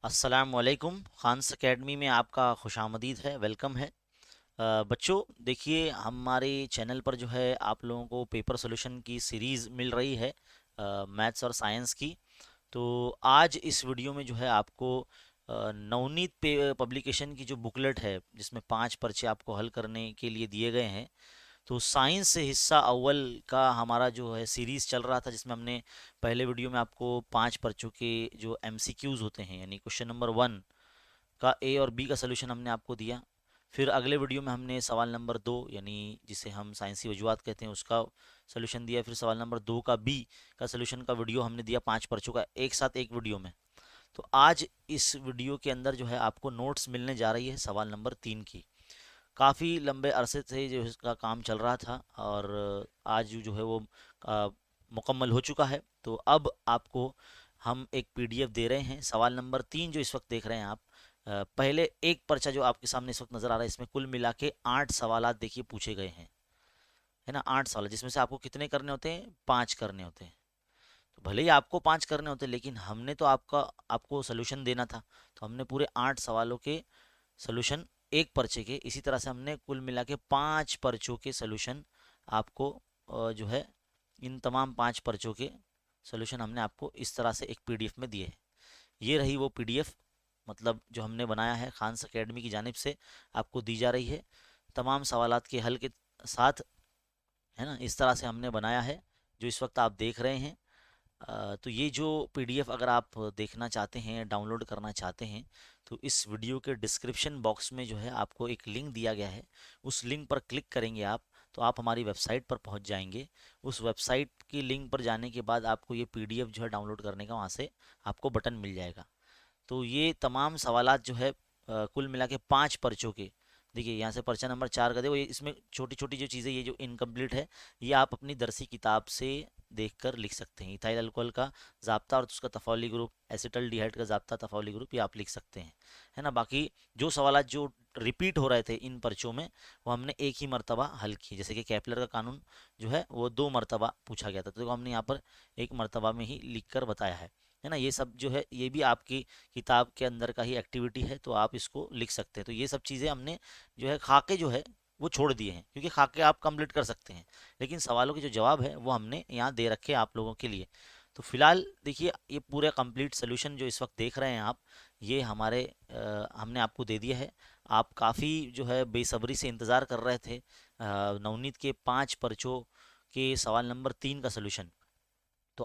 अस्सलामुअलैकुम। खान्स एकेडमी में आपका खुशामदीद है, वेलकम है। बच्चों देखिए, हमारे चैनल पर जो है आप लोगों को पेपर सोल्यूशन की सीरीज़ मिल रही है मैथ्स और साइंस की। तो आज इस वीडियो में जो है आपको नवनीत पे पब्लिकेशन की जो बुकलेट है जिसमें 5 पर्चे आपको हल करने के लिए दिए गए हैं। तो साइंस से हिस्सा अव्वल का हमारा जो है सीरीज़ चल रहा था, जिसमें हमने पहले वीडियो में आपको 5 पर्चों के जो एमसीक्यूज़ होते हैं यानी क्वेश्चन नंबर 1 का ए और बी का सलूशन हमने आपको दिया। फिर अगले वीडियो में हमने सवाल नंबर 2 यानी जिसे हम साइंसी वजूहात कहते हैं उसका सलूशन दिया। फिर सवाल नंबर 2 का बी का सलूशन का वीडियो हमने दिया 5 पर्चों का एक साथ एक वीडियो में। तो आज इस वीडियो के अंदर जो है आपको नोट्स मिलने जा रही है सवाल नंबर 3 की। काफ़ी लंबे अरसे से जो इसका काम चल रहा था और आज जो है वो आ, मुकम्मल हो चुका है। तो अब आपको हम एक पीडीएफ दे रहे हैं। सवाल नंबर 3 जो इस वक्त देख रहे हैं आप, पहले एक पर्चा जो आपके सामने इस वक्त नज़र आ रहा है, इसमें कुल मिला के 8 सवालात देखिए पूछे गए हैं, है ना। 8 सवाल जिसमें से आपको कितने करने होते हैं? 5 करने होते हैं। तो भले ही आपको 5 करने होते हैं, लेकिन हमने तो आपको सोल्यूशन देना था। तो हमने पूरे 8 सवालों के सोल्यूशन एक पर्चे के, इसी तरह से हमने कुल मिला के 5 पर्चों के सोल्यूशन आपको जो है इन तमाम 5 पर्चों के सोल्यूशन हमने आपको इस तरह से एक पीडीएफ में दिए हैं। ये रही वो पीडीएफ, मतलब जो हमने बनाया है खान्स एकेडमी की जानिब से आपको दी जा रही है तमाम सवालात के हल के साथ, है ना। इस तरह से हमने बनाया है जो इस वक्त आप देख रहे हैं। तो ये जो पीडीएफ अगर आप देखना चाहते हैं, डाउनलोड करना चाहते हैं, तो इस वीडियो के डिस्क्रिप्शन बॉक्स में जो है आपको एक लिंक दिया गया है। उस लिंक पर क्लिक करेंगे आप तो आप हमारी वेबसाइट पर पहुंच जाएंगे। उस वेबसाइट की लिंक पर जाने के बाद आपको ये पीडीएफ जो है डाउनलोड करने का वहाँ से आपको बटन मिल जाएगा। तो ये तमाम सवालात जो है कुल मिला के 5 पर्चों के, देखिए यहाँ से पर्चा नंबर 4 का देखो, ये इसमें छोटी छोटी जो चीज़ें, ये जो इनकम्प्लीट है, ये आप अपनी दरसी किताब से देखकर लिख सकते हैं। इथाइल अल्कोहल का जाब्ता और उसका तफावली ग्रुप, एसिटल डिहाइड का जाब्ता तफावली ग्रुप, ये आप लिख सकते हैं, है ना। बाकी जो सवालात जो रिपीट हो रहे थे इन पर्चों में, वो हमने एक ही मर्तबा हल किए। जैसे कि केपलर का कानून जो है वो 2 मरतबा पूछा गया था, तो हमने यहाँ पर एक मरतबा में ही लिख कर बताया है ना। ये सब जो है ये भी आपकी किताब के अंदर का ही एक्टिविटी है, तो आप इसको लिख सकते हैं। तो ये सब चीज़ें हमने जो है खाके जो है वो छोड़ दिए हैं, क्योंकि खाके आप कंप्लीट कर सकते हैं, लेकिन सवालों के जो जवाब है वो हमने यहाँ दे रखे हैं आप लोगों के लिए। तो फिलहाल देखिए, ये पूरे कंप्लीट सोल्यूशन जो इस वक्त देख रहे हैं आप, ये हमारे हमने आपको दे दिया है। आप काफ़ी जो है बेसब्री से इंतज़ार कर रहे थे नवनीत के 5 पर्चों के सवाल नंबर 3 का सोल्यूशन। तो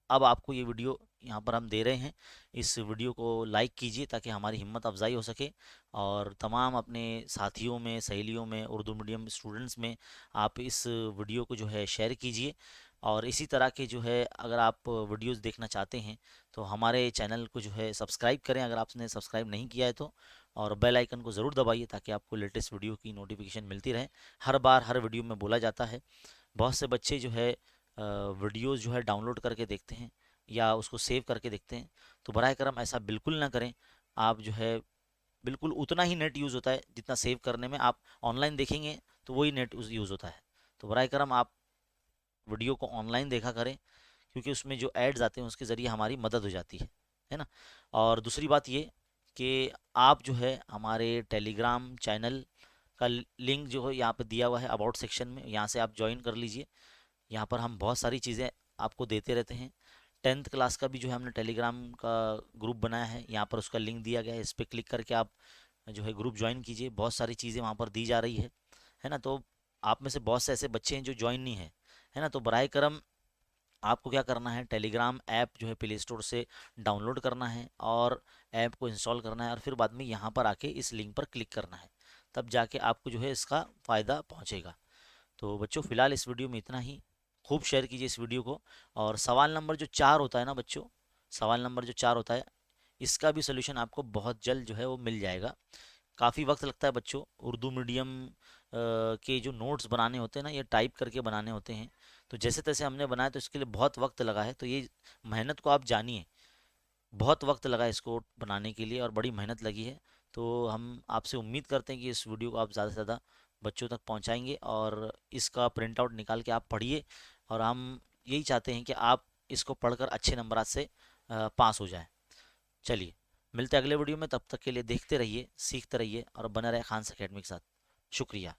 अब आपको ये वीडियो यहाँ पर हम दे रहे हैं। इस वीडियो को लाइक कीजिए ताकि हमारी हिम्मत अफजाई हो सके, और तमाम अपने साथियों में, सहेलियों में, उर्दू मीडियम स्टूडेंट्स में आप इस वीडियो को जो है शेयर कीजिए। और इसी तरह के जो है अगर आप वीडियोस देखना चाहते हैं तो हमारे चैनल को जो है सब्सक्राइब करें अगर आपने सब्सक्राइब नहीं किया है तो, और बेल आइकन को ज़रूर दबाइए ताकि आपको लेटेस्ट वीडियो की नोटिफिकेशन मिलती रहे। हर बार हर वीडियो में बोला जाता है, बहुत से बच्चे जो है वीडियोस जो है डाउनलोड करके देखते हैं या उसको सेव करके देखते हैं। तो बराए करम ऐसा बिल्कुल ना करें। आप जो है बिल्कुल उतना ही नेट यूज़ होता है जितना सेव करने में। आप ऑनलाइन देखेंगे तो वही नेट यूज़ होता है। तो बराए करम आप वीडियो को ऑनलाइन देखा करें, क्योंकि उसमें जो एड्स आते हैं उसके ज़रिए हमारी मदद हो जाती है ना। और दूसरी बात ये कि आप जो है हमारे टेलीग्राम चैनल का लिंक जो है यहाँ पे दिया हुआ है अबाउट सेक्शन में, यहाँ से आप ज्वाइन कर लीजिए। यहाँ पर हम बहुत सारी चीज़ें आपको देते रहते हैं। 10th क्लास का भी जो है हमने टेलीग्राम का ग्रुप बनाया है, यहाँ पर उसका लिंक दिया गया है। इस पर क्लिक करके आप जो है ग्रुप ज्वाइन कीजिए। बहुत सारी चीज़ें वहाँ पर दी जा रही है ना। तो आप में से बहुत से ऐसे बच्चे हैं जो ज्वाइन नहीं है ना। तो बराए करम आपको क्या करना है, टेलीग्राम ऐप जो है प्ले स्टोर से डाउनलोड करना है और ऐप को इंस्टॉल करना है, और फिर बाद में यहाँ पर आके इस लिंक पर क्लिक करना है। तब जाके आपको जो है इसका फ़ायदा पहुँचेगा। तो बच्चों फिलहाल इस वीडियो में इतना ही। खूब शेयर कीजिए इस वीडियो को। और सवाल नंबर जो 4 होता है ना बच्चों, सवाल नंबर जो 4 होता है, इसका भी सोल्यूशन आपको बहुत जल्द जो है वो मिल जाएगा। काफ़ी वक्त लगता है बच्चों, उर्दू मीडियम के जो नोट्स बनाने होते हैं ना, ये टाइप करके बनाने होते हैं। तो जैसे तैसे हमने बनाया, तो इसके लिए बहुत वक्त लगा है। तो ये मेहनत को आप जानिए, बहुत वक्त लगा इसको बनाने के लिए और बड़ी मेहनत लगी है। तो हम आपसे उम्मीद करते हैं कि इस वीडियो को आप ज़्यादा से ज़्यादा बच्चों तक पहुंचाएंगे और इसका प्रिंट आउट निकाल के आप पढ़िए। और हम यही चाहते हैं कि आप इसको पढ़कर अच्छे नंबरात से पास हो जाएं। चलिए, मिलते हैं अगले वीडियो में, तब तक के लिए देखते रहिए, सीखते रहिए और बने रहे खान्स एकेडमी के साथ। शुक्रिया।